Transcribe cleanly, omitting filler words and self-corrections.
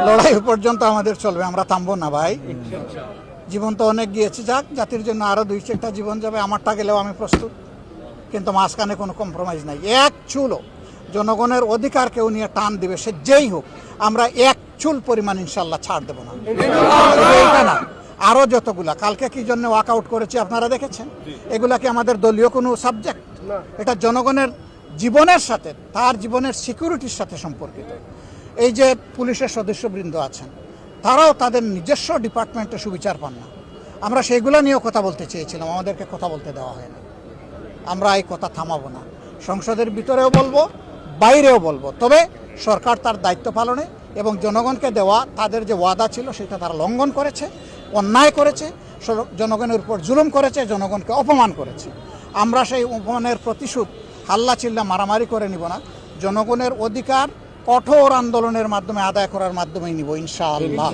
লড়াই পর্যন্ত আমাদের চলবে, আমরা থামবো না ভাই। জীবন তো অনেক গিয়েছে, যাক, জাতির জন্য আরো 2-4টা জীবন যাবে, আমারটা গেলেও আমি প্রস্তুত, কিন্তু মাঝখানে কোনো কম্প্রোমাইজ নাই। এক চুলও জনগণের অধিকার কেউ নিয়ে টান দিবে, সে যেই হোক, আমরা এক চুল পরিমাণ ইনশাল্লাহ ছাড় দেবো না। এইটা না, আরো যতগুলা কালকে কি জন্য ওয়াকআউট করেছি আপনারা দেখেছেন। এগুলা কি আমাদের দলীয় কোনো সাবজেক্ট? এটা জনগণের জীবনের সাথে, তার জীবনের সিকিউরিটির সাথে সম্পর্কিত। এই যে পুলিশের সদস্যবৃন্দ আছেন, তারাও তাদের নিজস্ব ডিপার্টমেন্টে সুবিচার পান না। আমরা সেইগুলো নিয়েও কথা বলতে চেয়েছিলাম, আমাদেরকে কথা বলতে দেওয়া হয় না। আমরা এই কথা থামাবো না, সংসদের ভিতরেও বলবো, বাইরেও বলবো। তবে সরকার তার দায়িত্ব পালনে এবং জনগণকে দেওয়া তাদের যে ওয়াদা ছিল সেটা তারা লঙ্ঘন করেছে, অন্যায় করেছে, জনগণের উপর জুলুম করেছে, জনগণকে অপমান করেছে। আমরা সেই অপমানের প্রতিশোধ হাল্লা চিল্লা মারামারি করে নিব না, জনগণের অধিকার কঠোর আন্দোলনের মাধ্যমে আদায় করার মাধ্যমেই নিব ইনশাআল্লাহ।